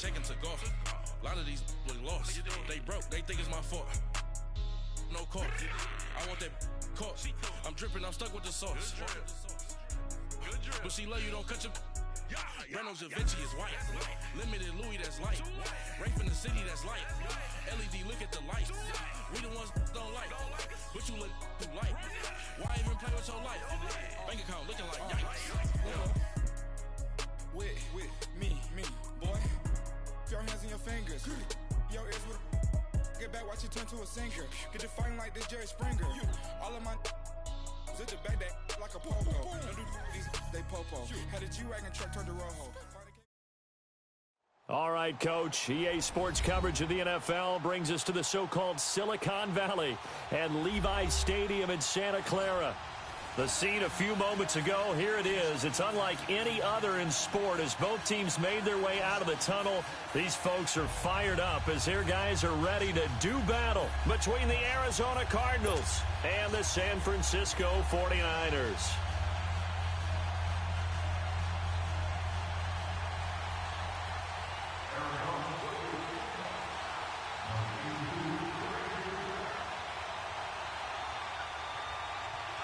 taken to golf. A lot of these look lost. They broke, they think it's my fault. No court. I want that court. I'm dripping, I'm stuck with the sauce. But she love you, don't cut your. Breno Javinci is white. Limited Louis, that's light. Rape in the city, that's light. LED, look at the light. We the ones don't like. But you look too light. Why even play with your life? Bank account looking like yikes. With me, boy. Your hands in your fingers. Your ears with a. Get back, watch you turn to a singer. Get you fighting like this Jerry Springer. All of my. Zit the back that like a popo. No do these they popo. Had a G-Wagon truck turned to Rojo. All right, Coach. EA Sports coverage of the NFL brings us to the so-called Silicon Valley and Levi Stadium in Santa Clara. The scene a few moments ago, here it is. It's unlike any other in sport as both teams made their way out of the tunnel. These folks are fired up as their guys are ready to do battle between the Arizona Cardinals and the San Francisco 49ers.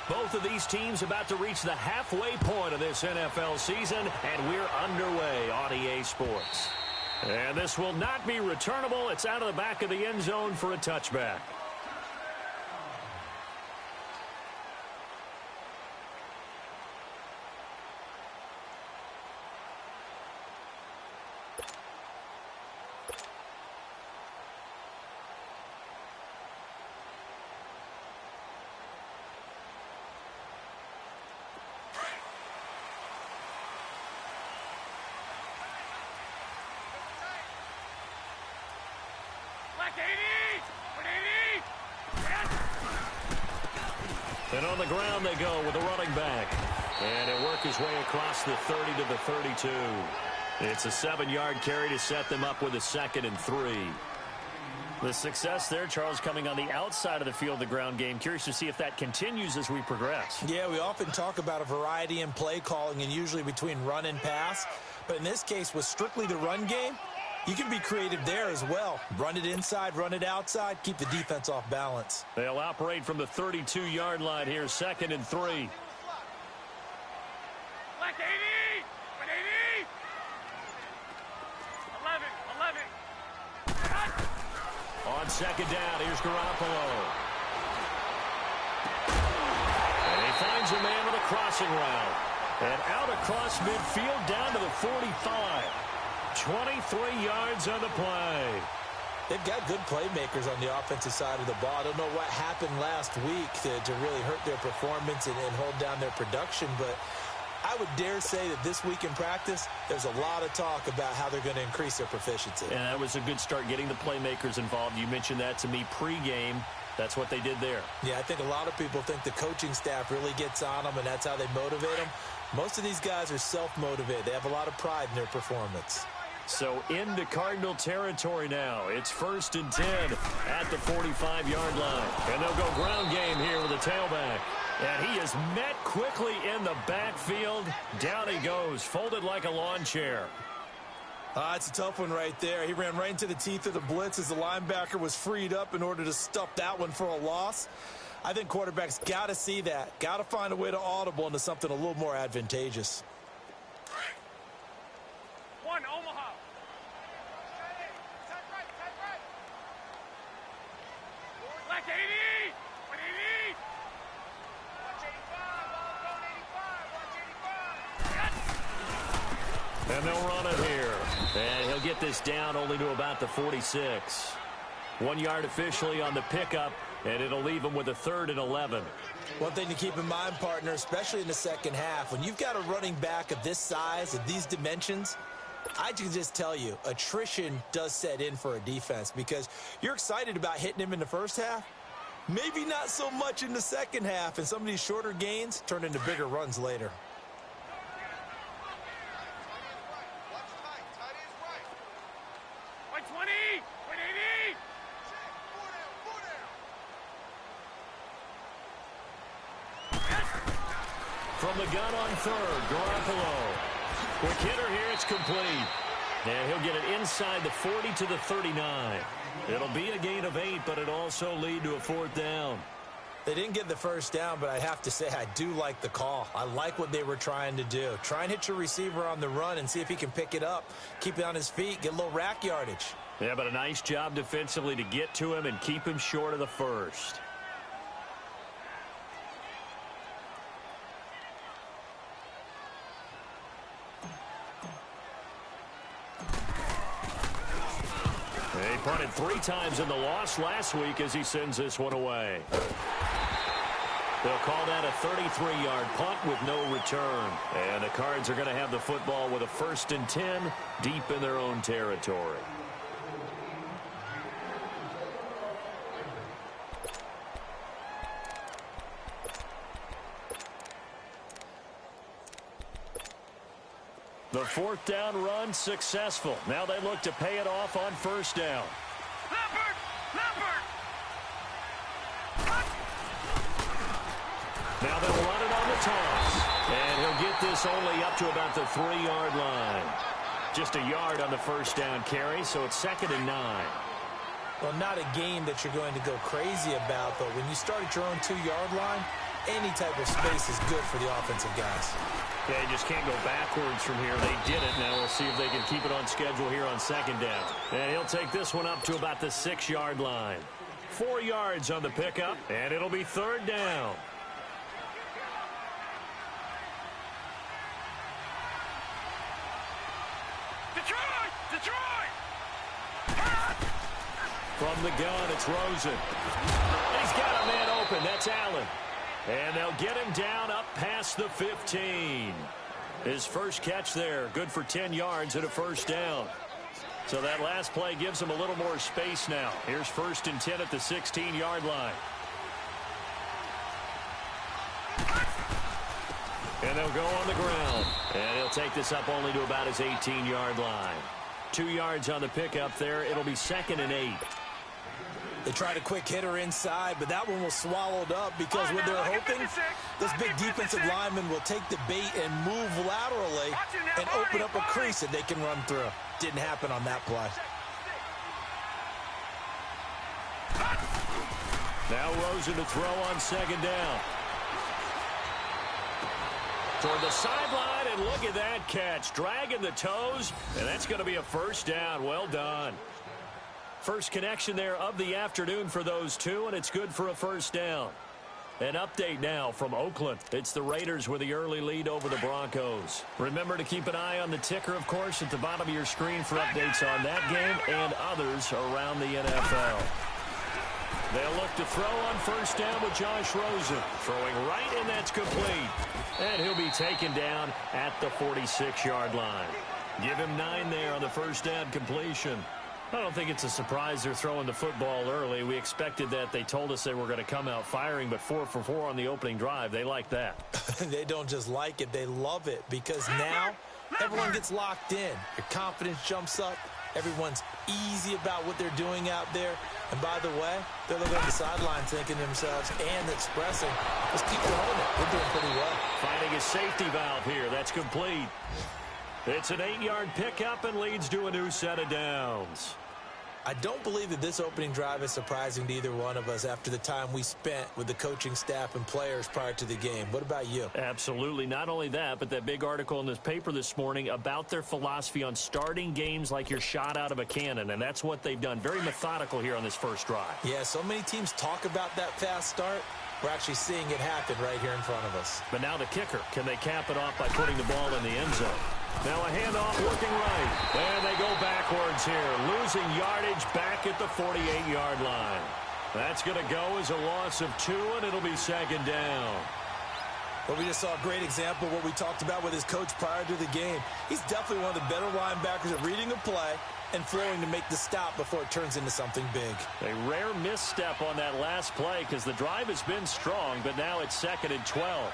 Both of these teams about to reach the halfway point of this NFL season, and we're underway on EA Sports. And this will not be returnable. It's out of the back of the end zone for a touchback. And on the ground they go with a running back. And it worked his way across the 30 to the 32. It's a 7-yard carry to set them up with a 2nd and 3. The success there, Charles, coming on the outside of the field, the ground game. Curious to see if that continues as we progress. Yeah, we often talk about a variety in play calling and usually between run and pass. But in this case, with strictly the run game, you can be creative there as well. Run it inside, run it outside, keep the defense off balance. They'll operate from the 32-yard line here, 2nd and 3. Black 80! 180! 11! On 2nd down, here's Garoppolo. And he finds a man with a crossing route. And out across midfield down to the 45. 23 yards on the play. They've got good playmakers on the offensive side of the ball. I don't know what happened last week to really hurt their performance and hold down their production, but I would dare say that this week in practice, there's a lot of talk about how they're going to increase their proficiency. And that was a good start, getting the playmakers involved. You mentioned that to me pregame. That's what they did there. Yeah, I think a lot of people think the coaching staff really gets on them, and that's how they motivate them. Most of these guys are self-motivated. They have a lot of pride in their performance. So into Cardinal territory now. It's 1st and 10 at the 45-yard line. And they'll go ground game here with a tailback. And he is met quickly in the backfield. Down he goes, folded like a lawn chair. It's a tough one right there. He ran right into the teeth of the blitz as the linebacker was freed up in order to stuff that one for a loss. I think quarterbacks got to see that. Got to find a way to audible into something a little more advantageous. One, Omaha. Black 80! 180! Watch 85, watch 85, watch 85. And they'll run it here. And he'll get this down only to about the 46. 1 yard officially on the pickup, and it'll leave him with a 3rd and 11. One thing to keep in mind, partner, especially in the second half, when you've got a running back of this size, of these dimensions, I can just tell you, attrition does set in for a defense because you're excited about hitting him in the first half. Maybe not so much in the second half, and some of these shorter gains turn into bigger runs later. From the gun on 3rd, Garoppolo. Quick hitter here, it's complete. And he'll get it inside the 40 to the 39. It'll be a gain of 8, but it'll also lead to a 4th down. They didn't get the first down, but I have to say I do like the call. I like what they were trying to do. Try and hit your receiver on the run and see if he can pick it up. Keep it on his feet, get a little rack yardage. Yeah, but a nice job defensively to get to him and keep him short of the first. He punted 3 times in the loss last week as he sends this one away. They'll call that a 33-yard punt with no return. And the Cards are going to have the football with a 1st and 10 deep in their own territory. The 4th down run successful. Now they look to pay it off on 1st down. Leopard! Leopard! Now they'll run it on the toss. And he'll get this only up to about the 3-yard line. Just a yard on the 1st down carry, so it's 2nd and 9. Well, not a game that you're going to go crazy about, but when you start at your own 2-yard line, any type of space is good for the offensive guys. Yeah, you just can't go backwards from here. They did it. Now we'll see if they can keep it on schedule here on 2nd down. And he'll take this one up to about the 6-yard line. 4 yards on the pickup, and it'll be 3rd down. Detroit! Detroit! From the gun, it's Rosen. He's got a man open. That's Allen. And they'll get him down up past the 15. His first catch there, good for 10 yards and a 1st down. So that last play gives him a little more space now. Here's 1st and 10 at the 16-yard line. And they'll go on the ground. And he'll take this up only to about his 18-yard line. 2 yards on the pickup there. It'll be 2nd and 8. They tried a quick hitter inside, but that one was swallowed up because what they're hoping, this big defensive lineman will take the bait and move laterally and open up a crease that they can run through. Didn't happen on that play. Now Rosen to throw on 2nd down. Toward the sideline, and look at that catch. Dragging the toes, and that's going to be a 1st down. Well done. First connection there of the afternoon for those two, and it's good for a 1st down. An update now from Oakland. It's the Raiders with the early lead over the Broncos. Remember to keep an eye on the ticker, of course, at the bottom of your screen for updates on that game and others around the NFL. They'll look to throw on 1st down with Josh Rosen. Throwing right, and that's complete. And he'll be taken down at the 46-yard line. Give him 9 there on the 1st down completion. I don't think it's a surprise they're throwing the football early. We expected that. They told us they were going to come out firing, but 4 for 4 on the opening drive. They like that. They don't just like it, they love it, because now everyone gets locked in. Your confidence jumps up. Everyone's easy about what they're doing out there. And by the way, they're looking at the sideline thinking to themselves and expressing, let's keep throwing it. We're doing pretty well. Finding a safety valve here. That's complete. It's an 8-yard pickup and leads to a new set of downs. I don't believe that this opening drive is surprising to either one of us after the time we spent with the coaching staff and players prior to the game. What about you? Absolutely. Not only that, but that big article in this paper this morning about their philosophy on starting games like you're shot out of a cannon, and that's what they've done. Very methodical here on this first drive. Yeah, so many teams talk about that fast start. We're actually seeing it happen right here in front of us. But now the kicker. Can they cap it off by putting the ball in the end zone? Now a handoff looking right. And they go backwards here. Losing yardage back at the 48-yard line. That's going to go as a loss of 2, and it'll be 2nd down. Well, we just saw a great example of what we talked about with his coach prior to the game. He's definitely one of the better linebackers at reading a play and flowing to make the stop before it turns into something big. A rare misstep on that last play because the drive has been strong, but now it's 2nd and 12.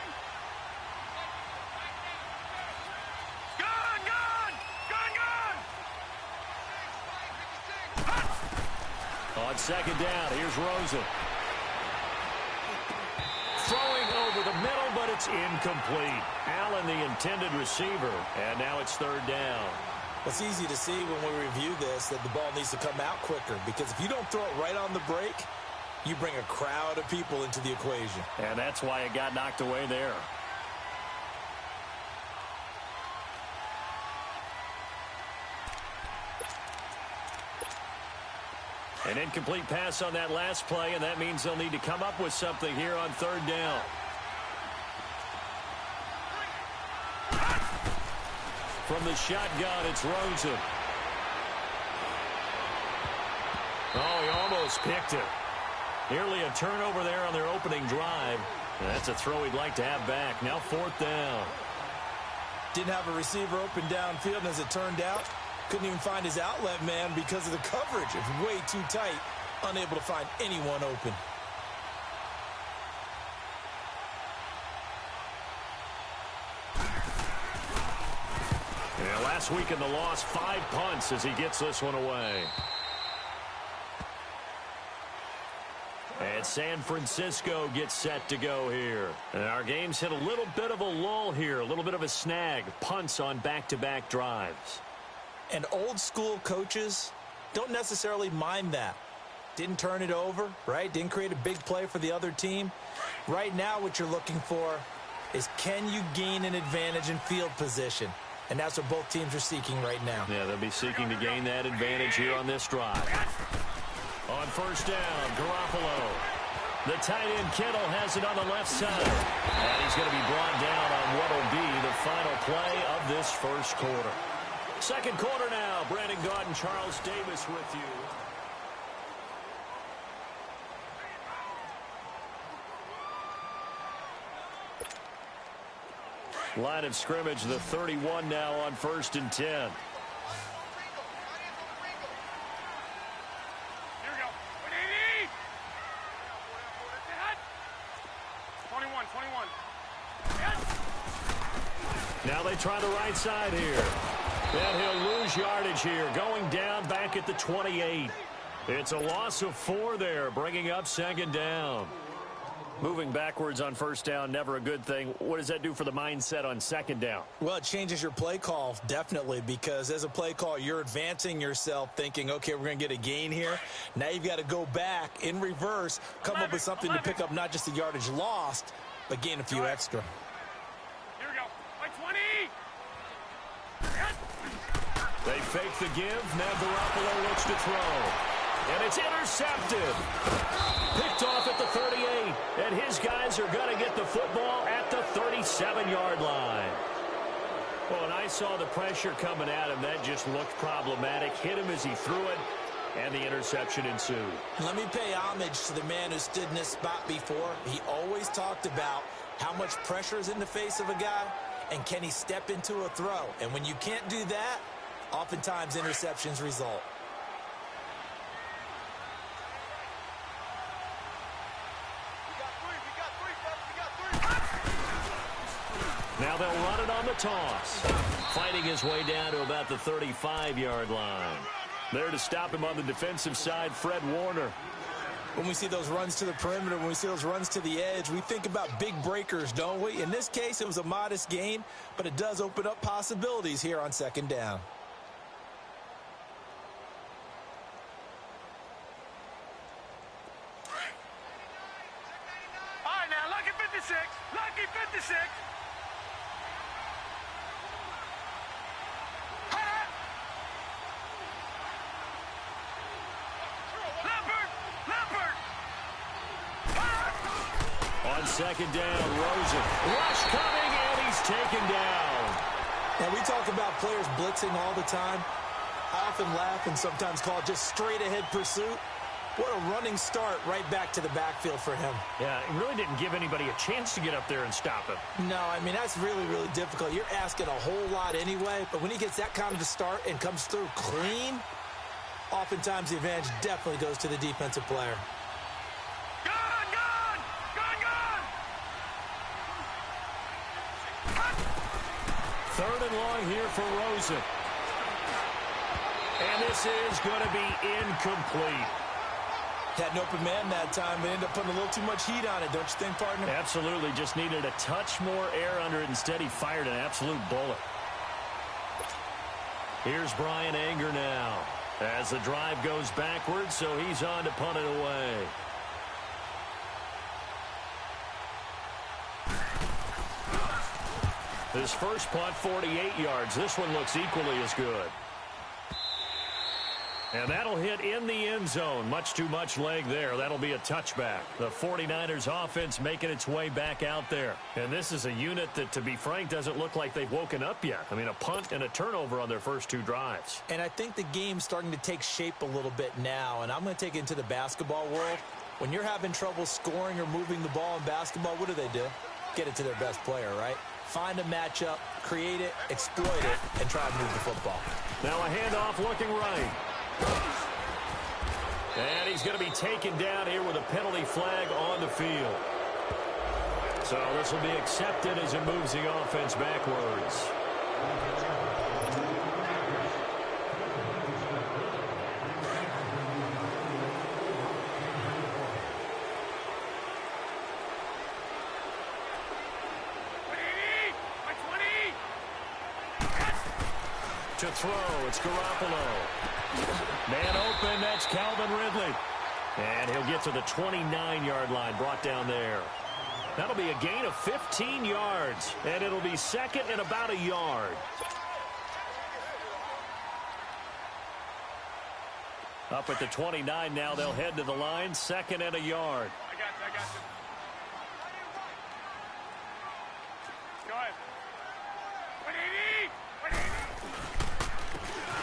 On 2nd down, here's Rosen. Throwing over the middle, but it's incomplete. Allen, the intended receiver, and now it's 3rd down. It's easy to see when we review this that the ball needs to come out quicker, because if you don't throw it right on the break, you bring a crowd of people into the equation. And that's why it got knocked away there. An incomplete pass on that last play, and that means they'll need to come up with something here on third down. From the shotgun, it's Rosen. Oh, he almost picked it. Nearly a turnover there on their opening drive. That's a throw he'd like to have back. Now fourth down. Didn't have a receiver open downfield, and as it turned out, couldn't even find his outlet man because of the coverage. It's way too tight, unable to find anyone open. Yeah, last week in the loss, 5 punts as he gets this one away. And San Francisco gets set to go here. And our game's hit a little bit of a lull here, a little bit of a snag. Punts on back-to-back drives. And old-school coaches don't necessarily mind that. Didn't turn it over, right? Didn't create a big play for the other team. Right now, what you're looking for is, can you gain an advantage in field position? And that's what both teams are seeking right now. Yeah, they'll be seeking to gain that advantage here on this drive. On first down, Garoppolo. The tight end Kittle has it on the left side. And he's going to be brought down on what will be the final play of this first quarter. Second quarter now. Brandon Gaudin, Charles Davis with you. Line of scrimmage, the 31 now on 1st and 10. Here we go. 21. Now they try the right side here. And he'll lose yardage here, going down back at the 28. It's a loss of 4 there, bringing up second down. Moving backwards on first down, never a good thing. What does that do for the mindset on second down? Well, it changes your play call, definitely, because as a play call, you're advancing yourself thinking, okay, we're going to get a gain here. Now you've got to go back in reverse, come up with something to pick up not just the yardage lost, but gain a few extra. Here we go. By 20. They fake the give. Now Garoppolo looks to throw. And it's intercepted. Picked off at the 38. And his guys are going to get the football at the 37-yard line. Well, and I saw the pressure coming at him. That just looked problematic. Hit him as he threw it, and the interception ensued. Let me pay homage to the man who stood in this spot before. He always talked about how much pressure is in the face of a guy, and can he step into a throw. And when you can't do that, oftentimes interceptions result. Now they'll run it on the toss. Fighting his way down to about the 35-yard line. There to stop him on the defensive side, Fred Warner. When we see those runs to the perimeter, when we see those runs to the edge, we think about big breakers, don't we? In this case, it was a modest gain, but it does open up possibilities here on second down. All right, now, lucky 56. Lucky 56. On second down, Rosen. Rush coming, and he's taken down. Now, we talk about players blitzing all the time. I often laugh and sometimes call it just straight-ahead pursuit. What a running start right back to the backfield for him. Yeah, it really didn't give anybody a chance to get up there and stop him. No, I mean, that's really, really difficult. You're asking a whole lot anyway, but when he gets that kind of a start and comes through clean, oftentimes the advantage definitely goes to the defensive player. Third and long here for Rosen. And this is going to be incomplete. Had an open man that time, but ended up putting a little too much heat on it, don't you think, partner? Absolutely. Just needed a touch more air under it. Instead, he fired an absolute bullet. Here's Brian Anger now. As the drive goes backwards, so he's on to punt it away. His first punt, 48 yards. This one looks equally as good. And that'll hit in the end zone. Much too much leg there. That'll be a touchback. The 49ers offense making its way back out there. And this is a unit that, to be frank, doesn't look like they've woken up yet. I mean, a punt and a turnover on their first two drives. And I think the game's starting to take shape a little bit now. And I'm going to take it into the basketball world. When you're having trouble scoring or moving the ball in basketball, what do? Get it to their best player, right? Find a matchup, create it, exploit it, and try to move the football. Now a handoff looking right. And he's going to be taken down here with a penalty flag on the field. So this will be accepted as it moves the offense backwards. To throw, it's Garoppolo. Man open, that's Calvin Ridley. And he'll get to the 29-yard line, brought down there. That'll be a gain of 15 yards, and it'll be second and about a yard. Up at the 29 now, they'll head to the line, second and a yard. I got you. Go ahead. 180!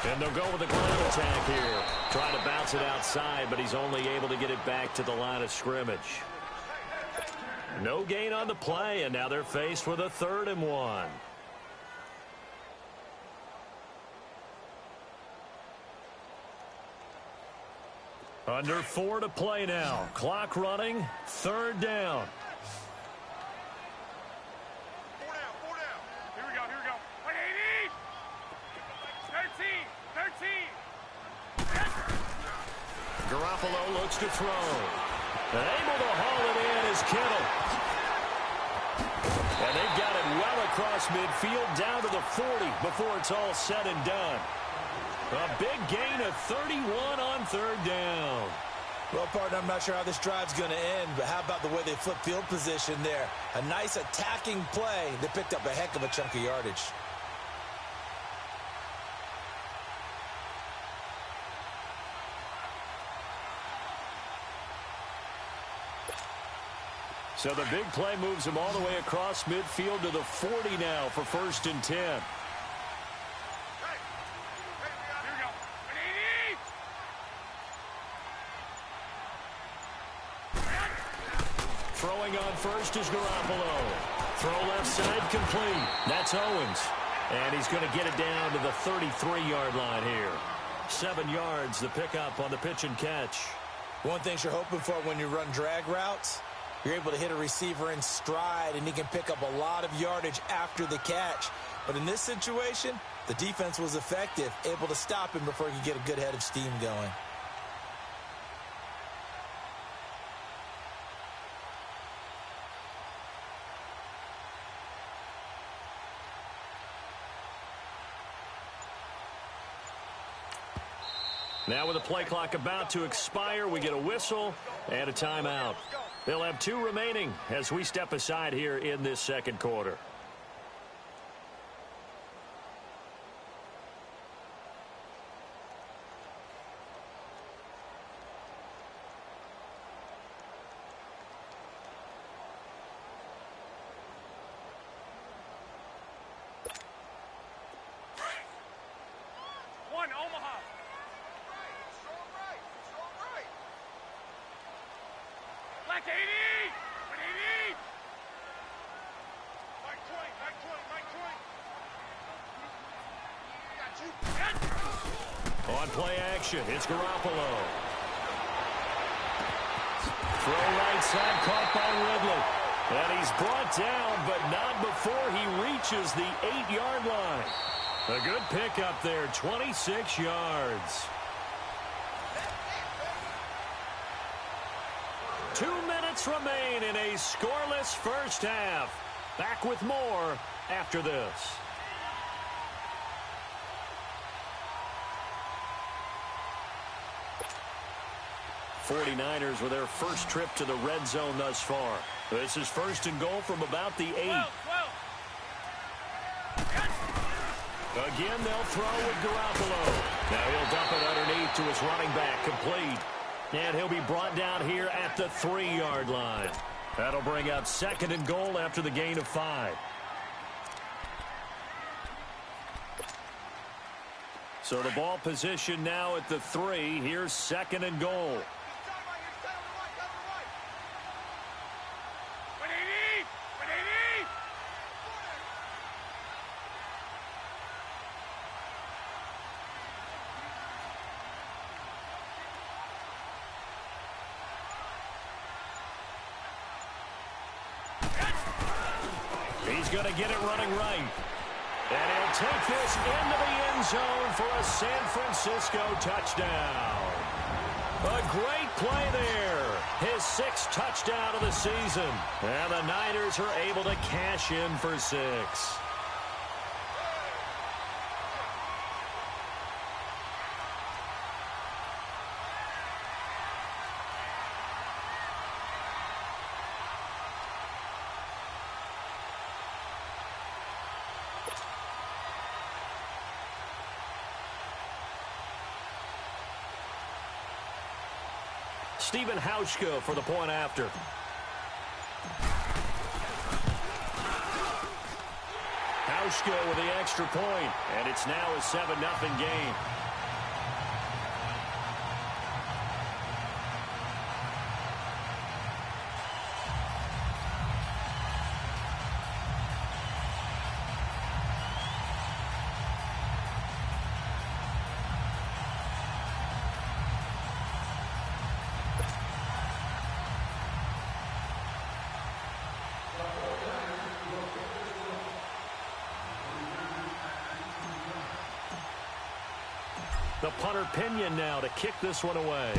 And they'll go with a ground attack here. Trying to bounce it outside, but he's only able to get it back to the line of scrimmage. No gain on the play, and now they're faced with a 3rd and 1. Under 4 to play now. Clock running, 3rd down. 4 down. Here we go. 180! 13! Garoppolo looks to throw. Able to haul it in is Kittle. And they've got it well across midfield down to the 40 before it's all said and done. A big gain of 31 on 3rd down. Well, partner, I'm not sure how this drive's going to end, but how about the way they flip field position there? A nice attacking play. They picked up a heck of a chunk of yardage. So the big play moves him all the way across midfield to the 40 now for 1st and 10. Here we go. 180! Throwing on first is Garoppolo. Throw left side complete. That's Owens. And he's going to get it down to the 33-yard line here. 7 yards, the pickup on the pitch and catch. One thing you're hoping for when you run drag routes, you're able to hit a receiver in stride, and he can pick up a lot of yardage after the catch. But in this situation, the defense was effective, able to stop him before he could get a good head of steam going. Now with the play clock about to expire, we get a whistle and a timeout. They'll have 2 remaining as we step aside here in this 2nd quarter. Omaha. Black 80! 180! Mike 20! On play action, it's Garoppolo. Throw right side, caught by Ridley. And he's brought down, but not before he reaches the 8-yard line. A good pickup there, 26 yards. 2 minutes remain in a scoreless first half. Back with more after this. 49ers with their first trip to the red zone thus far. This is 1st and goal from about the 8. Again, they'll throw with Garoppolo. Now he'll dump it underneath to his running back, complete. And he'll be brought down here at the 3-yard line. That'll bring up 2nd and goal after the gain of 5. So the ball position now at the 3. Here's 2nd and goal. He's going to get it running right. And he'll take this into the end zone for a San Francisco touchdown. A great play there. His 6th touchdown of the season. And the Niners are able to cash in for 6. Stephen Hauschka for the point after. Hauschka with the extra point, and it's now a 7-0 game. The punter Pinion now to kick this one away.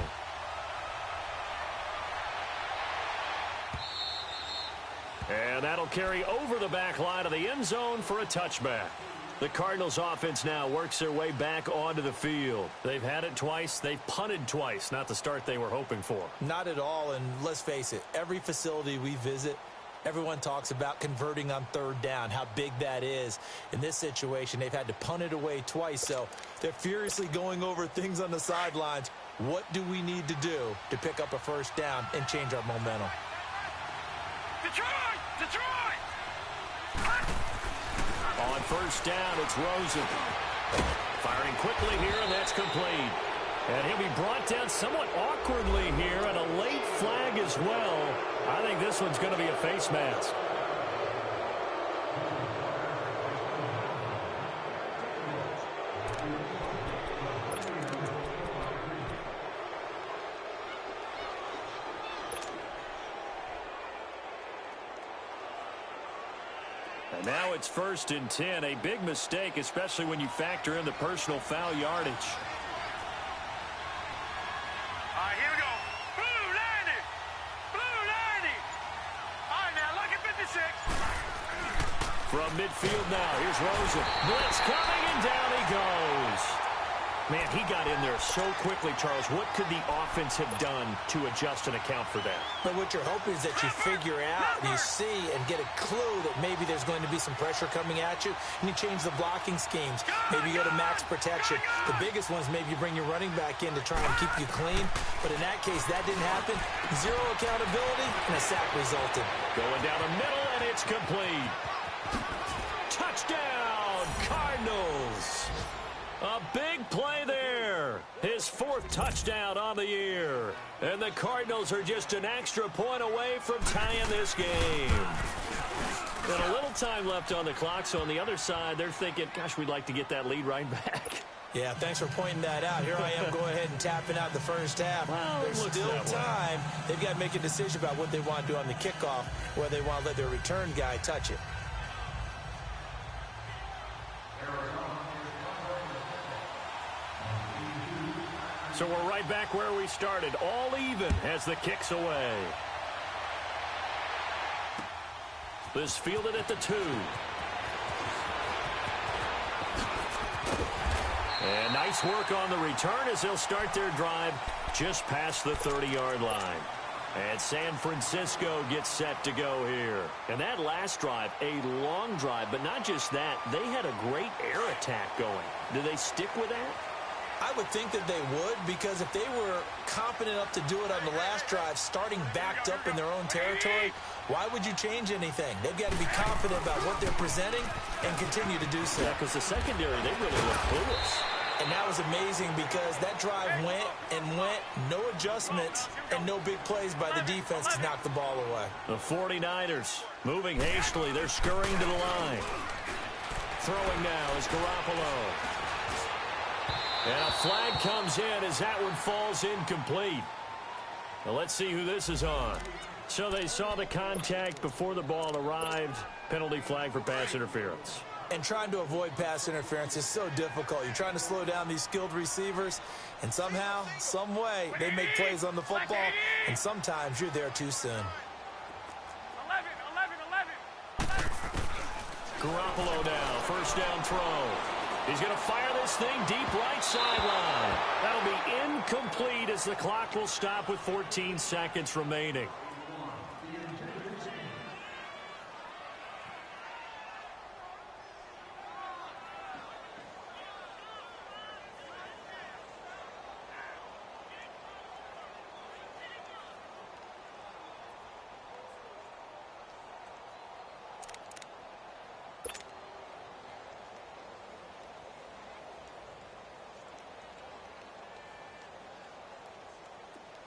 And that'll carry over the back line of the end zone for a touchback. The Cardinals offense now works their way back onto the field. They've had it twice. They've punted twice. Not the start they were hoping for. Not at all, and let's face it, every facility we visit, everyone talks about converting on 3rd down, how big that is. In this situation, they've had to punt it away twice, so they're furiously going over things on the sidelines. What do we need to do to pick up a 1st down and change our momentum? Detroit! Detroit! On 1st down, it's Rosen. Firing quickly here, and that's complete. And he'll be brought down somewhat awkwardly here, and a late flag as well. I think this one's going to be a face mask. And now it's 1st and 10. A big mistake, especially when you factor in the personal foul yardage. All right, here we go. Blue 90. Blue 90. All right, now look at 56. From midfield now, here's Rosen. Blitz coming, and down he goes. Man, he got in there so quickly, Charles. What could the offense have done to adjust and account for that? But what you're hoping is that you figure out, you see, and get a clue that maybe there's going to be some pressure coming at you, and you change the blocking schemes. Maybe you go to max protection. The biggest one is maybe you bring your running back in to try and keep you clean. But in that case, that didn't happen. 0 accountability, and a sack resulted. Going down the middle, and it's complete. Touchdown, Cardinals. A big play there. His 4th touchdown on the year. And the Cardinals are just an extra point away from tying this game. And a little time left on the clock, so on the other side, they're thinking, gosh, we'd like to get that lead right back. Yeah, thanks for pointing that out. Here I am going ahead and tapping out the 1st half. Well, there's still time. They've got to make a decision about what they want to do on the kickoff, whether they want to let their return guy touch it. So we're right back where we started, all even as the kick's away. This fielded at the 2. And Nice work on the return as they'll start their drive just past the 30-yard line. And San Francisco gets set to go here. And that last drive, a long drive, but not just that. They had a great air attack going. Do they stick with that? I would think that they would, because if they were confident enough to do it on the last drive, starting backed up in their own territory, why would you change anything? They've got to be confident about what they're presenting and continue to do so. Yeah, because the secondary, they really look clueless. And that was amazing because that drive went and went, no adjustments, and no big plays by the defense to knock the ball away. The 49ers moving hastily. They're scurrying to the line. Throwing now is Garoppolo. And a flag comes in as that one falls incomplete. Well, let's see who this is on. So they saw the contact before the ball arrived. Penalty flag for pass interference. And trying to avoid pass interference is so difficult. You're trying to slow down these skilled receivers, and somehow, some way, they make plays on the football, and sometimes you're there too soon. 11. Garoppolo now, first down throw. He's going to fire this thing deep right sideline. That'll be incomplete as the clock will stop with 14 seconds remaining.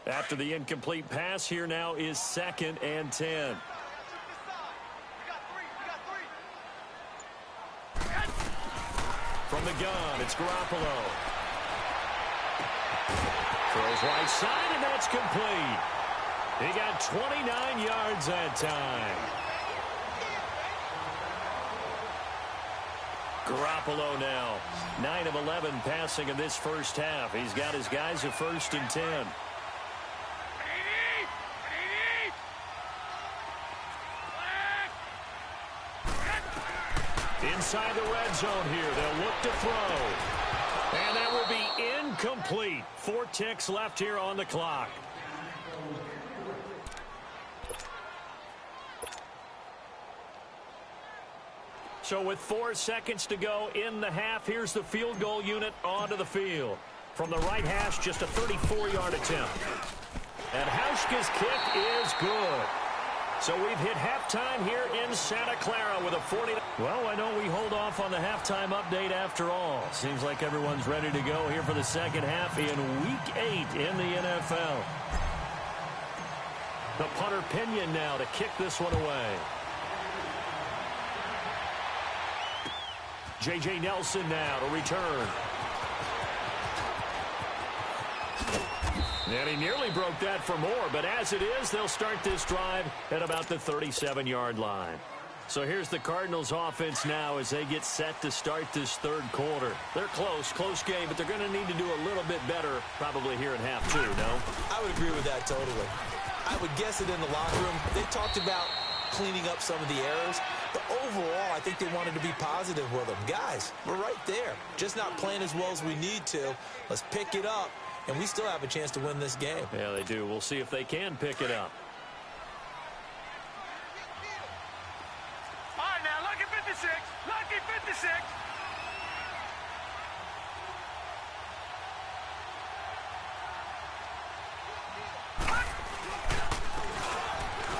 After the incomplete pass, here now is 2nd and 10. From the gun, it's Garoppolo. Throws right side, and that's complete. He got 29 yards that time. Garoppolo now, 9 of 11 passing in this first half. He's got his guys at 1st and 10. Inside the red zone here, they'll look to throw. And that will be incomplete. 4 ticks left here on the clock. So with 4 seconds to go in the half, here's the field goal unit onto the field. From the right hash, just a 34-yard attempt. And Hauschka's kick is good. So we've hit halftime here in Santa Clara with a 40. Well, I know we hold off on the halftime update after all. Seems like everyone's ready to go here for the second half in Week 8 in the NFL. The punter Pinion now to kick this one away. J.J. Nelson now to return. And he nearly broke that for more, but as it is, they'll start this drive at about the 37-yard line. So here's the Cardinals offense now as they get set to start this third quarter. They're close game, but they're going to need to do a little bit better probably here in half 2, no? I would agree with that totally. I would guess it in the locker room. They talked about cleaning up some of the errors, but overall, I think they wanted to be positive with them. Guys, we're right there. Just not playing as well as we need to. Let's pick it up. And we still have a chance to win this game. Yeah, they do. We'll see if they can pick it up. All right, now, lucky 56. Lucky 56.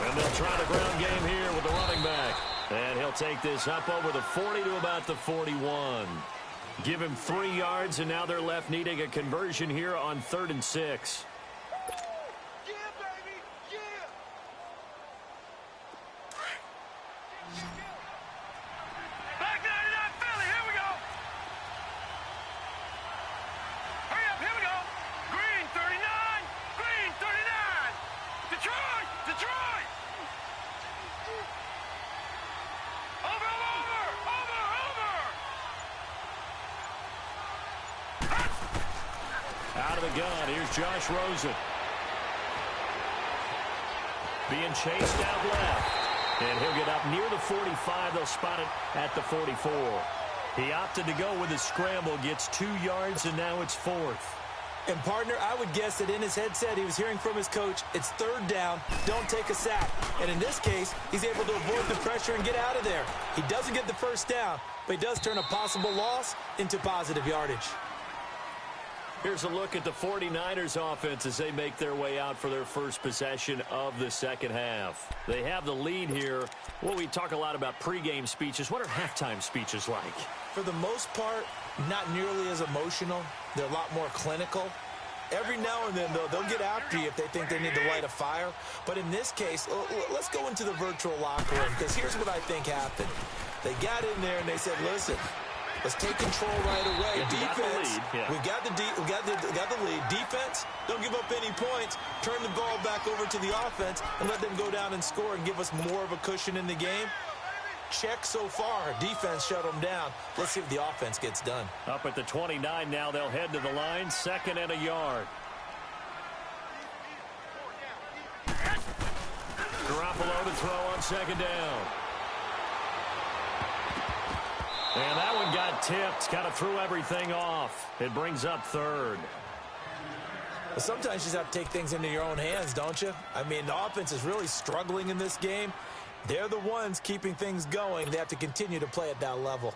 And they'll try the ground game here with the running back. And he'll take this up over the 40 to about the 41. Give him 3 yards, and now they're left needing a conversion here on 3rd and 6. Yeah, baby. Yeah. Back 99 Philly. Here we go. Hurry up. Here we go. Green 39. Green 39. Detroit. Detroit. Over. Out of the gun, here's Josh Rosen. Being chased out left. And he'll get up near the 45. They'll spot it at the 44. He opted to go with a scramble, gets 2 yards, and now it's 4th. And, partner, I would guess that in his headset he was hearing from his coach, it's 3rd down, don't take a sack. And in this case, he's able to avoid the pressure and get out of there. He doesn't get the first down, but he does turn a possible loss into positive yardage. Here's a look at the 49ers offense as they make their way out for their first possession of the second half. They have the lead here. Well, we talk a lot about pregame speeches. What are halftime speeches like? For the most part, not nearly as emotional. They're a lot more clinical. Every now and then, though, they'll get after you if they think they need to light a fire. But in this case, let's go into the virtual locker room, because here's what I think happened. They got in there and they said, listen, let's take control right away. Defense, we got the lead. Defense, don't give up any points. Turn the ball back over to the offense and let them go down and score and give us more of a cushion in the game. Check so far. Defense shut them down. Let's see if the offense gets done. Up at the 29 now, they'll head to the line. 2nd and a yard. Garoppolo to throw on 2nd down. And that one got tipped. Kind of threw everything off. It brings up 3rd. Well, sometimes you just have to take things into your own hands, don't you? I mean, the offense is really struggling in this game. They're the ones keeping things going. They have to continue to play at that level.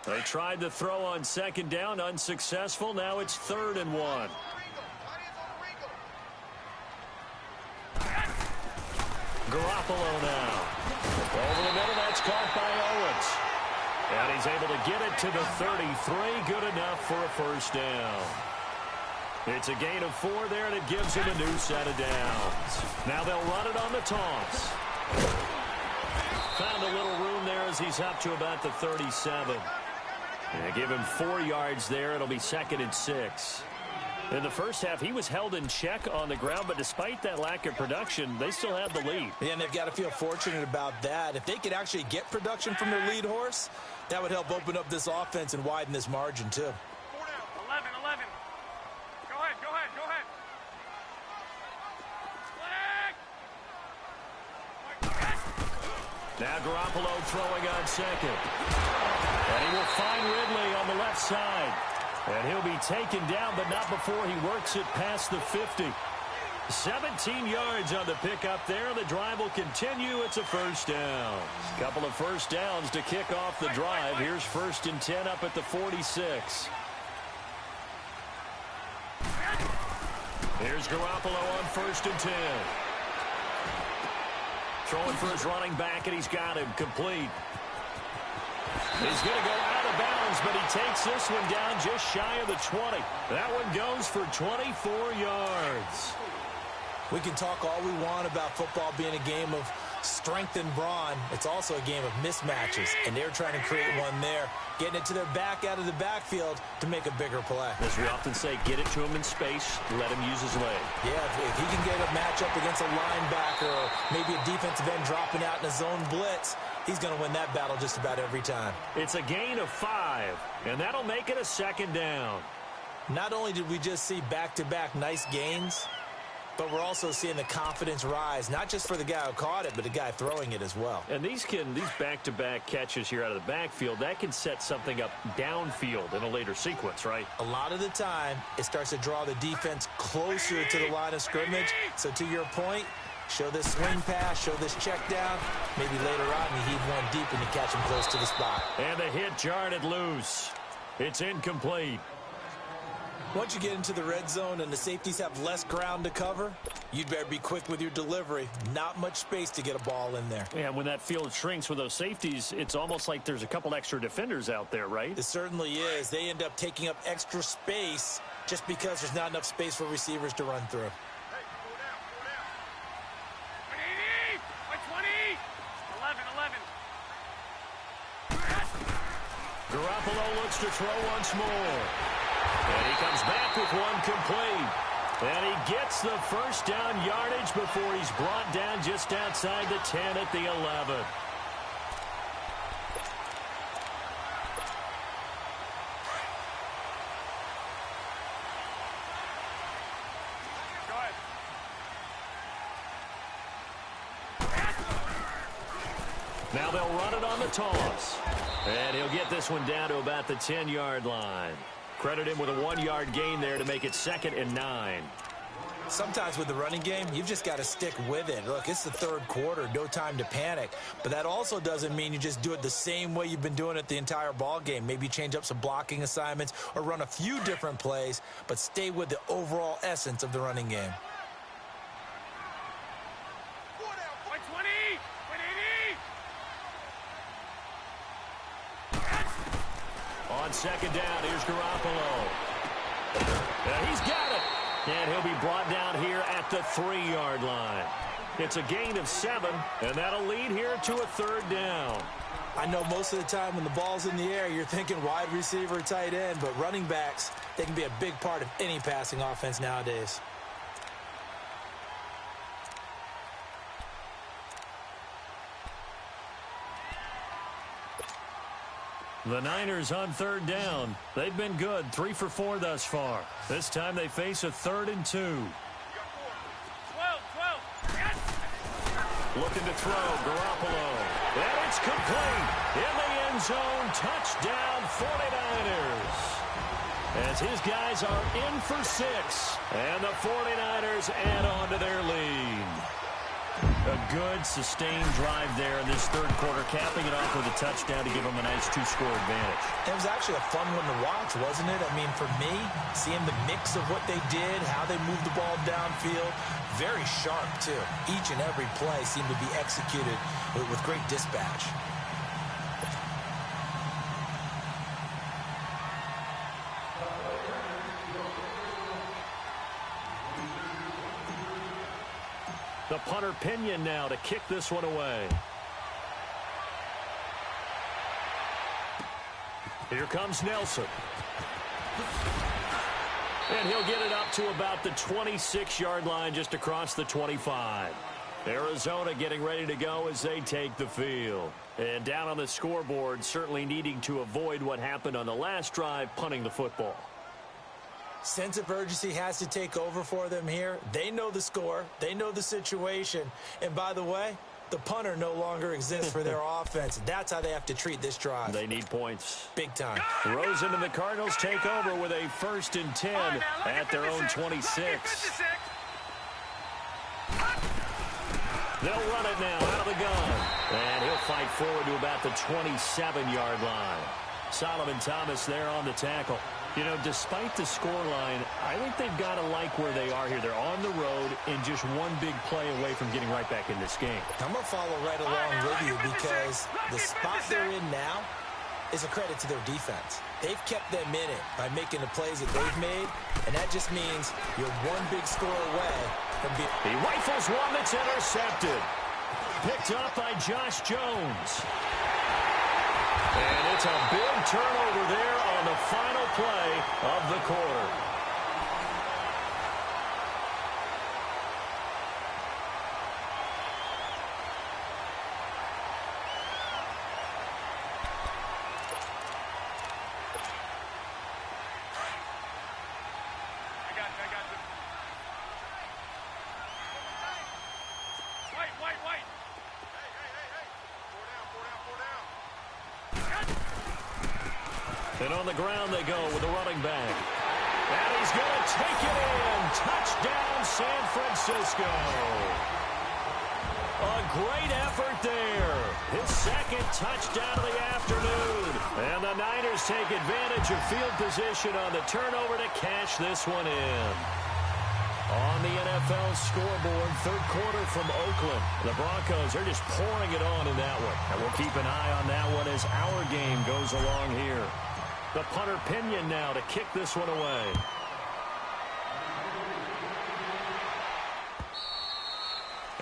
They tried to throw on 2nd down, unsuccessful. Now it's 3rd and 1. Garoppolo now. Over the middle, that's caught by Owens. And he's able to get it to the 33. Good enough for a first down. It's a gain of 4 there, and it gives him a new set of downs. Now they'll run it on the toss. Found a little room there as he's up to about the 37. And they give him 4 yards there. It'll be 2nd and 6. In the first half, he was held in check on the ground, but despite that lack of production, they still have the lead. Yeah, and they've got to feel fortunate about that. If they could actually get production from their lead horse, that would help open up this offense and widen this margin, too. 11. Go ahead. Now Garoppolo throwing on 2nd. And he will find Ridley on the left side. And he'll be taken down, but not before he works it past the 50. 17 yards on the pickup there. The drive will continue. It's a first down. A couple of first downs to kick off the drive. Here's 1st and 10 up at the 46. Here's Garoppolo on 1st and 10. Throwing for his running back, and he's got him complete. He's going to go out of bounds, but he takes this one down just shy of the 20. That one goes for 24 yards. We can talk all we want about football being a game of strength and brawn. It's also a game of mismatches, and they're trying to create one there, getting it to their back out of the backfield to make a bigger play. As we often say, get it to him in space, let him use his leg. Yeah, if he can get a matchup against a linebacker or maybe a defensive end dropping out in a zone blitz, he's going to win that battle just about every time. It's a gain of 5, and that'll make it a 2nd down. Not only did we just see back-to-back nice gains, but we're also seeing the confidence rise, not just for the guy who caught it, but the guy throwing it as well. And these back-to-back catches here out of the backfield, that can set something up downfield in a later sequence, right? A lot of the time, it starts to draw the defense closer to the line of scrimmage. So to your point, show this swing pass, show this check down. Maybe later on you heave one deep and you catch him close to the spot. And the hit jarred loose. It's incomplete. Once you get into the red zone and the safeties have less ground to cover, you'd better be quick with your delivery. Not much space to get a ball in there. Yeah, when that field shrinks with those safeties, it's almost like there's a couple extra defenders out there, right? It certainly is. They end up taking up extra space just because there's not enough space for receivers to run through. Garoppolo looks to throw once more. And he comes back with one complete. And he gets the first down yardage before he's brought down just outside the 10 at the 11. Now they'll run it on the toss. And he'll get this one down to about the 10-yard line. Credit him with a 1-yard gain there to make it 2nd and 9. Sometimes with the running game, you've just got to stick with it. Look, it's the third quarter, no time to panic. But that also doesn't mean you just do it the same way you've been doing it the entire ball game. Maybe change up some blocking assignments or run a few different plays, but stay with the overall essence of the running game. On 2nd down, here's Garoppolo. He's got it. And he'll be brought down here at the 3-yard line. It's a gain of 7, and that'll lead here to a 3rd down. I know most of the time when the ball's in the air, you're thinking wide receiver, tight end, but running backs, they can be a big part of any passing offense nowadays. The Niners on 3rd down. They've been good, 3 for 4 thus far. This time they face a 3rd and 2. 12. Yes! Looking to throw, Garoppolo. And it's complete. In the end zone, touchdown 49ers. As his guys are in for 6. And the 49ers add on to their lead. A good, sustained drive there in this third quarter, capping it off with a touchdown to give them a nice 2-score advantage. It was actually a fun one to watch, wasn't it? I mean, for me, seeing the mix of what they did, how they moved the ball downfield, very sharp, too. Each and every play seemed to be executed with great dispatch. The punter Pinion now to kick this one away. Here comes Nelson. And he'll get it up to about the 26-yard line, just across the 25. Arizona getting ready to go as they take the field. And down on the scoreboard, certainly needing to avoid what happened on the last drive, punting the football. Sense of urgency has to take over for them here. They know the score. They know the situation. And by the way, the punter no longer exists for their offense. That's how they have to treat this drive. They need points. Big time. Rosen and the Cardinals take over with a 1st and 10 at their own 26. They'll run it now out of the gun. And he'll fight forward to about the 27-yard line. Solomon Thomas there on the tackle. You know, despite the scoreline, I think they've got to like where they are here. They're on the road and just one big play away from getting right back in this game. I'm going to follow right along with you because the spot they're in now is a credit to their defense. They've kept them in it by making the plays that they've made, and that just means you're one big score away from being... He rifles one that's intercepted. Picked up by Josh Jones. And it's a big turnover there on the final play of the quarter. I got you. Wait. Hey. And on the ground they go with the running back. And he's going to take it in. Touchdown, San Francisco. A great effort there. His 2nd touchdown of the afternoon. And the Niners take advantage of field position on the turnover to cash this one in. On the NFL scoreboard, third quarter from Oakland. The Broncos are just pouring it on in that one. And we'll keep an eye on that one as our game goes along here. The punter Pinion now to kick this one away.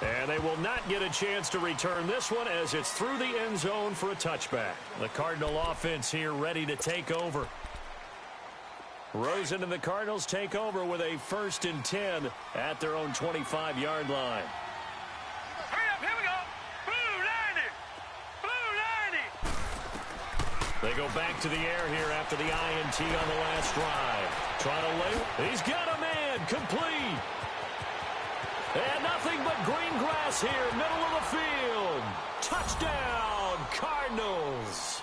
And they will not get a chance to return this one as it's through the end zone for a touchback. The Cardinal offense here ready to take over. Rosen and the Cardinals take over with a 1st and 10 at their own 25-yard line. Hurry up, here we go. Blue 90. They go back to the air here after the INT on the last drive. Trying to lay. He's got a man. Complete. And nothing but green grass here, middle of the field. Touchdown. Cardinals.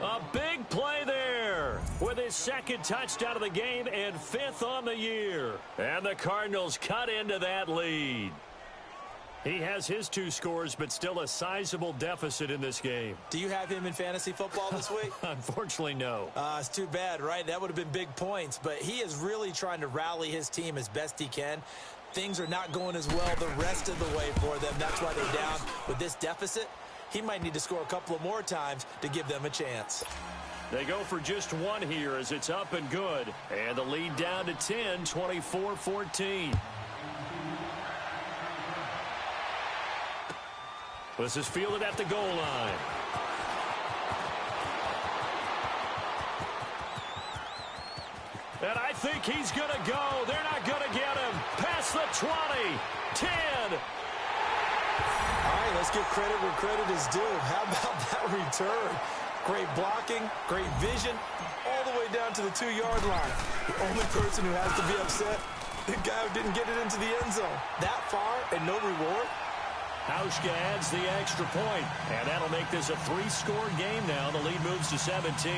A big play there with his second touchdown of the game and 5th on the year. And the Cardinals cut into that lead. He has his 2 scores, but still a sizable deficit in this game. Do you have him in fantasy football this week? Unfortunately, no. It's too bad, right? That would have been big points, but he is really trying to rally his team as best he can. Things are not going as well the rest of the way for them. That's why they're down with this deficit. He might need to score a couple of more times to give them a chance. They go for just 1 here as it's up and good. And the lead down to 10, 24-14. This is fielded at the goal line. And I think he's going to go. They're not going to get him. Past the 20, 10. All right, let's give credit where credit is due. How about that return? Great blocking, great vision, all the way down to the 2-yard line. The only person who has to be upset, the guy who didn't get it into the end zone. That far and no reward. Hauschka adds the extra point, and that'll make this a 3-score game now. The lead moves to 17.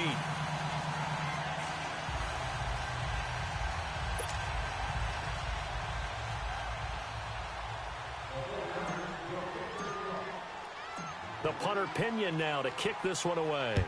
The punter Pinion now to kick this one away.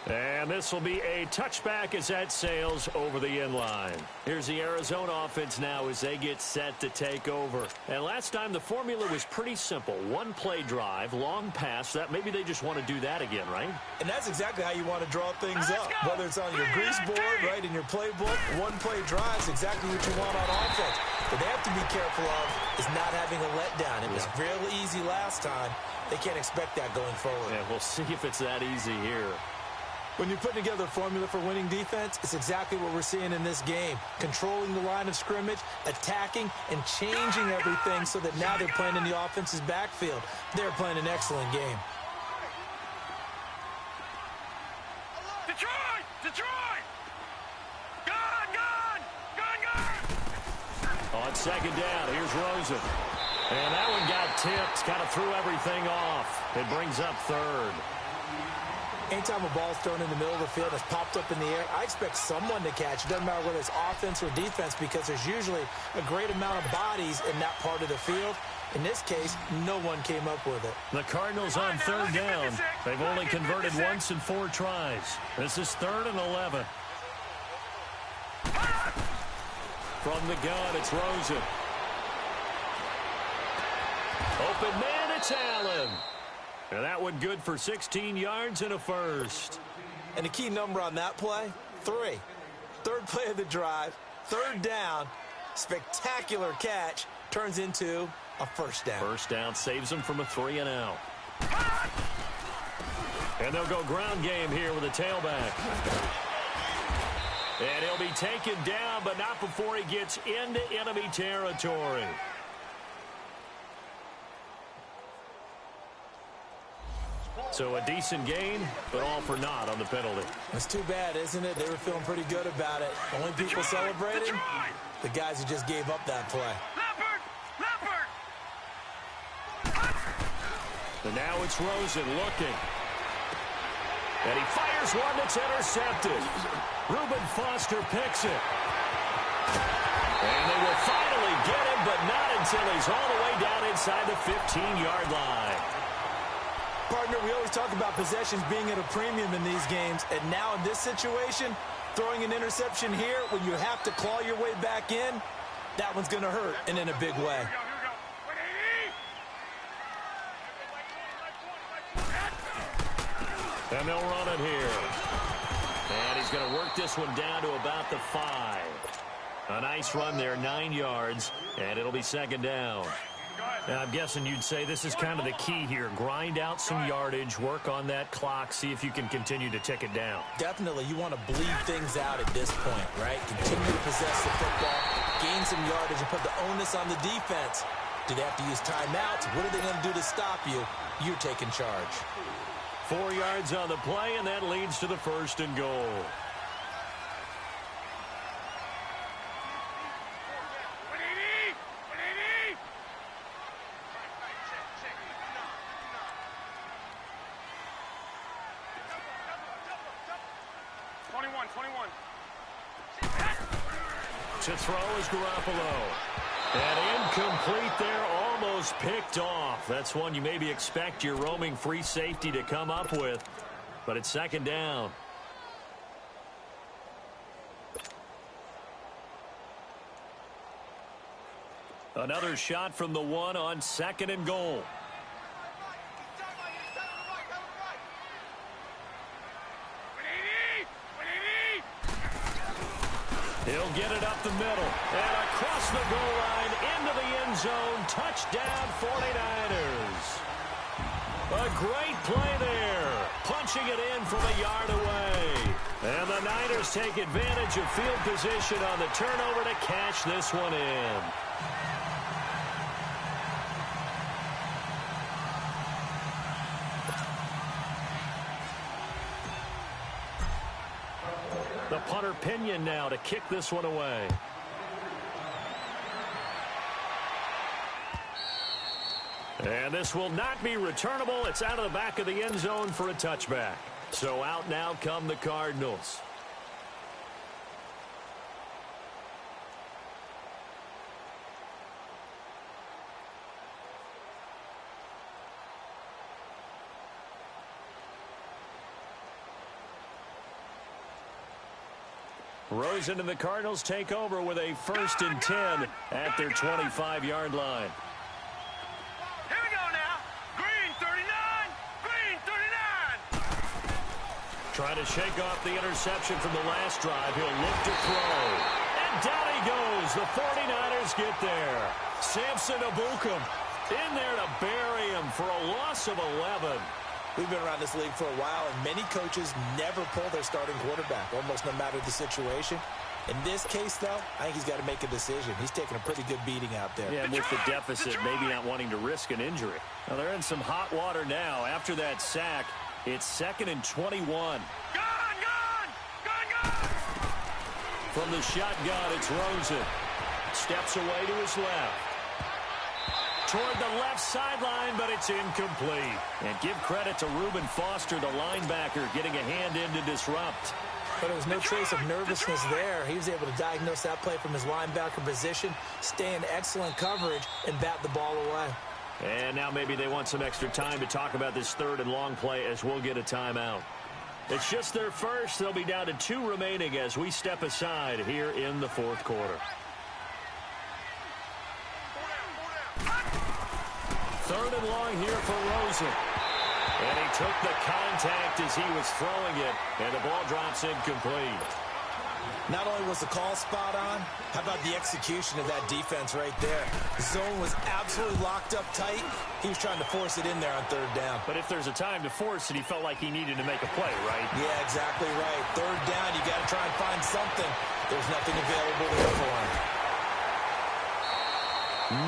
And this will be a touchback as that sails over the end line. Here's the Arizona offense now as they get set to take over. And last time the formula was pretty simple. 1-play drive, long pass. That maybe they just want to do that again, right? And that's exactly how you want to draw things up. Whether it's on your grease board, right, in your playbook, 1-play drive is exactly what you want on offense. What they have to be careful of is not having a letdown. It was real easy last time. They can't expect that going forward. Yeah, we'll see if it's that easy here. When you're putting together a formula for winning defense, it's exactly what we're seeing in this game. Controlling the line of scrimmage, attacking, and changing everything so that now they're playing in the offense's backfield. They're playing an excellent game. Detroit! Detroit! Gone! Gone! Gone! Gone! On second down, here's Rosen. And that one got tipped, kind of threw everything off. It brings up 3rd. Anytime a ball's thrown in the middle of the field, it's popped up in the air, I expect someone to catch. It doesn't matter whether it's offense or defense because there's usually a great amount of bodies in that part of the field. In this case, no one came up with it. The Cardinals on 3rd down. They've only converted once in 4 tries. This is 3rd and 11. From the gun, it's Rosen. Open man, it's Allen. And that one good for 16 yards and a first. And the key number on that play, 3. 3rd play of the drive, 3rd down, spectacular catch, turns into a first down. First down saves them from a 3-and-out. And they'll go ground game here with a tailback. And he'll be taken down, but not before he gets into enemy territory. So a decent gain, but all for naught on the penalty. It's too bad, isn't it? They were feeling pretty good about it. Only people celebrating, the guys who just gave up that play. Leopard! Leopard! And now it's Rosen looking. And he fires one that's intercepted. Reuben Foster picks it. And they will finally get him, but not until he's all the way down inside the 15-yard line. Partner, we always talk about possessions being at a premium in these games, and now in this situation, throwing an interception here when you have to claw your way back in, that one's going to hurt, and in a big way. And they'll run it here. And he's going to work this one down to about the 5. A nice run there, 9 yards, and it'll be 2nd down. Now, I'm guessing you'd say this is kind of the key here. Grind out some yardage, work on that clock, see if you can continue to tick it down. Definitely. You want to bleed things out at this point, right? Continue to possess the football, gain some yardage, and put the onus on the defense. Do they have to use timeouts? What are they going to do to stop you? You're taking charge. 4 yards on the play, and that leads to the 1st and goal. 21. To throw is Garoppolo. And incomplete there, almost picked off. That's one you maybe expect your roaming free safety to come up with, but it's second down. Another shot from the one on second and goal. He'll get it up the middle and across the goal line into the end zone. Touchdown 49ers. A great play there. Punching it in from a yard away. And the Niners take advantage of field position on the turnover to cash this one in. The punter Pinion now to kick this one away. And this will not be returnable. It's out of the back of the end zone for a touchback. So out now come the Cardinals. Rosen and the Cardinals take over with a 1st and 10 at their 25-yard line. Here we go now. Green 39. Green 39. Trying to shake off the interception from the last drive. He'll look to throw. And down he goes. The 49ers get there. Samson Abukum in there to bury him for a loss of 11. We've been around this league for a while, and many coaches never pull their starting quarterback, almost no matter the situation. In this case, though, I think he's got to make a decision. He's taking a pretty good beating out there. Yeah, and with the deficit, maybe not wanting to risk an injury. Well, they're in some hot water now. After that sack, it's 2nd and 21. Gun! From the shotgun, it's Rosen. Steps away to his left. Toward the left sideline, but it's incomplete. And give credit to Reuben Foster, the linebacker, getting a hand in to disrupt. But there was no trace of nervousness there. He was able to diagnose that play from his linebacker position, stay in excellent coverage, and bat the ball away. And now maybe they want some extra time to talk about this 3rd and long play as we'll get a timeout. It's just their first. They'll be down to 2 remaining as we step aside here in the 4th quarter. 3rd and long here for Rosen. And he took the contact as he was throwing it, and the ball drops incomplete. Not only was the call spot on, how about the execution of that defense right there? The zone was absolutely locked up tight. He was trying to force it in there on 3rd down. But if there's a time to force it, he felt like he needed to make a play, right? Yeah, exactly right. 3rd down, you got to try and find something. There's nothing available there for him.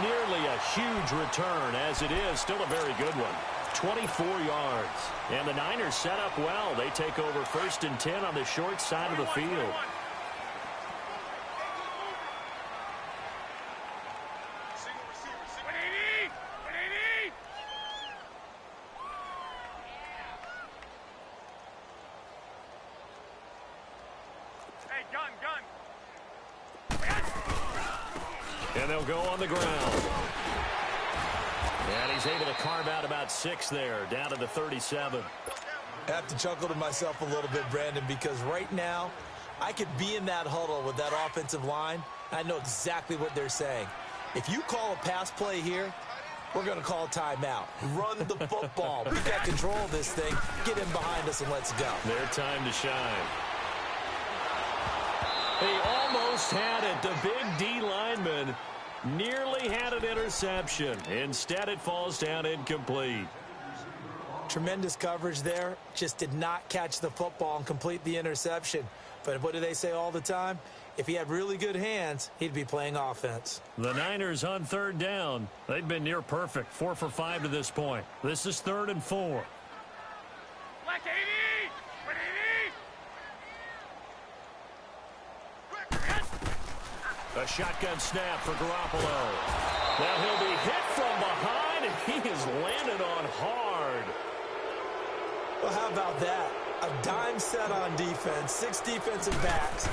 Nearly a huge return, as it is. Still a very good one. 24 yards. And the Niners set up well. They take over 1st and 10 on the short side of the field. Hey, gun. And they'll go on the ground. And he's able to carve out about 6 there, down to the 37. I have to chuckle to myself a little bit, Brandon, because right now, I could be in that huddle with that offensive line. I know exactly what they're saying. If you call a pass play here, we're going to call a timeout. Run the football. We got control of this thing. Get in behind us and let's go. Their time to shine. He almost had it. The big D lineman nearly had an interception. Instead, it falls down incomplete. Tremendous coverage there. Just did not catch the football and complete the interception. But what do they say all the time? If he had really good hands, he'd be playing offense. The Niners on 3rd down. They've been near perfect. 4 for 5 to this point. This is 3rd and 4. Black 80! A shotgun snap for Garoppolo. Now he'll be hit from behind, and he is landed on hard. Well, how about that? a dime set on defense, 6 defensive backs.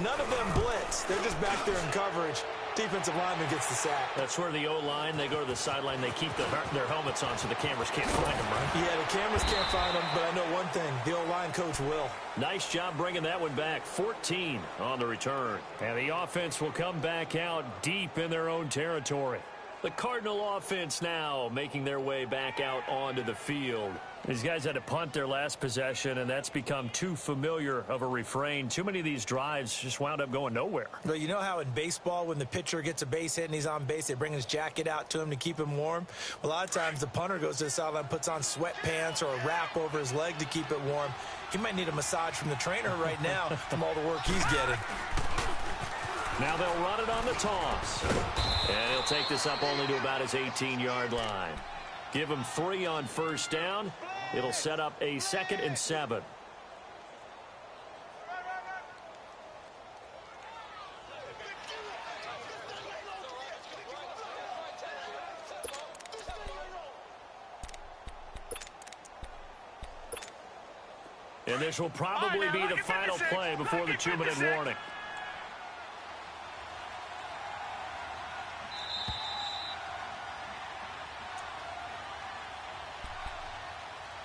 None of them blitz. They're just back there in coverage. Defensive lineman gets the sack. That's where the O-line, they go to the sideline, they keep their helmets on so the cameras can't find them, right? Yeah, the cameras can't find them, but I know one thing. The O-line coach will. Nice job bringing that one back. 14 on the return. And the offense will come back out deep in their own territory. The Cardinal offense now making their way back out onto the field. These guys had to punt their last possession, and that's become too familiar of a refrain. Too many of these drives just wound up going nowhere. Well, you know how in baseball when the pitcher gets a base hit and he's on base, they bring his jacket out to him to keep him warm? Well, a lot of times the punter goes to the sideline, puts on sweatpants or a wrap over his leg to keep it warm. He might need a massage from the trainer right now from all the work he's getting. Now they'll run it on the toss. And he'll take this up only to about his 18-yard line. Give him 3 on first down. It'll set up a 2nd and 7. And this will probably be the final play before the 2-minute warning.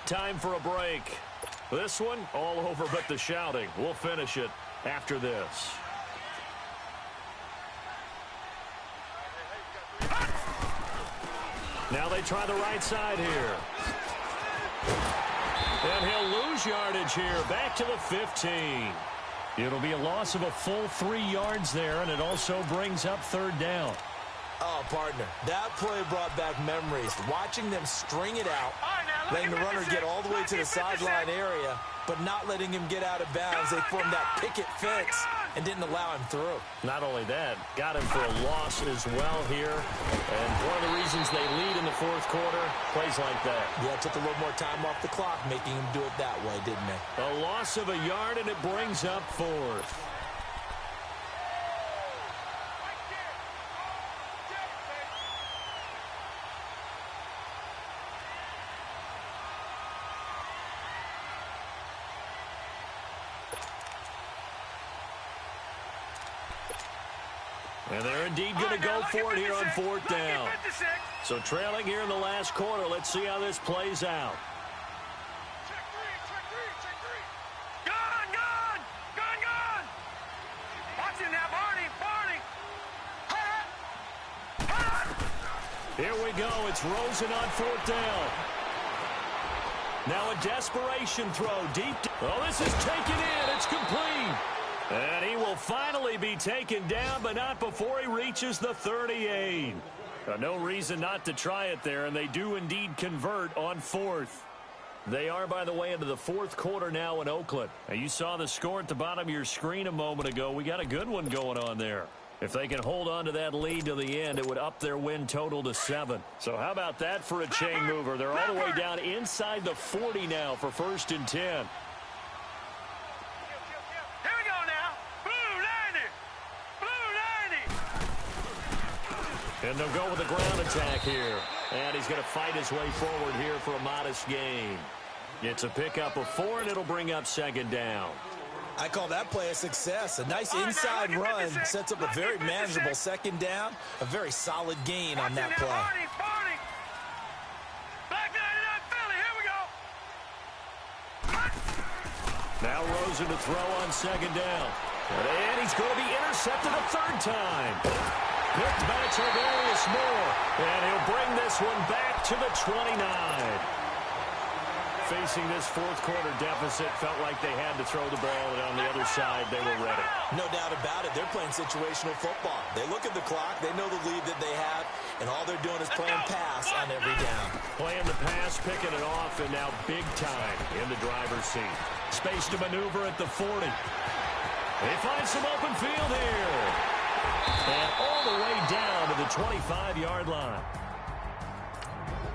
Time for a break. This one, all over but the shouting. We'll finish it after this. Now they try the right side here. And he'll lose yardage here. Back to the 15. It'll be a loss of a full 3 yards there, and it also brings up 3rd down. Oh, partner, that play brought back memories. Watching them string it out, letting the runner get all the way to the sideline area, but not letting him get out of bounds. They formed that picket fence and didn't allow him through. Not only that, got him for a loss as well here. And one of the reasons they lead in the 4th quarter, plays like that. Yeah, it took a little more time off the clock, making him do it that way, didn't it? A loss of a yard, and it brings up 4th. And they're indeed going to go for it here on 4th down. So trailing here in the last quarter. Let's see how this plays out. Gone! Watch him now, Barney! Here we go. It's Rosen on 4th down. Now a desperation throw deep. Oh, this is taken in. It's complete. And he will finally be taken down, but not before he reaches the 38. No reason not to try it there, and they do indeed convert on 4th. They are, by the way, into the 4th quarter now in Oakland. Now, you saw the score at the bottom of your screen a moment ago. We got a good one going on there. If they can hold on to that lead to the end, it would up their win total to 7. So how about that for a chain mover? They're all the way down inside the 40 now for 1st and 10. And they'll go with a ground attack here. And he's going to fight his way forward here for a modest gain. It's a pickup of 4, and it'll bring up 2nd down. I call that play a success. A nice inside run sets up a very manageable 2nd down. A very solid gain on that play. Now Rosen to throw on 2nd down. And he's going to be intercepted a 3rd time. Picked by Tarvarius Moore. And he'll bring this one back to the 29. Facing this 4th quarter deficit, felt like they had to throw the ball, and on the other side, they were ready. No doubt about it. They're playing situational football. They look at the clock. They know the lead that they have, and all they're doing is playing pass on every down. Playing the pass, picking it off, and now big time in the driver's seat. Space to maneuver at the 40. They find some open field here. And all the way down to the 25-yard line.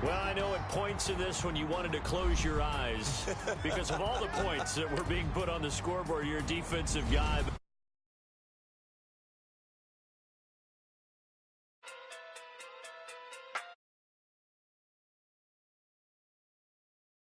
Well, I know at points in this when you wanted to close your eyes because of all the points that were being put on the scoreboard, your defensive guy.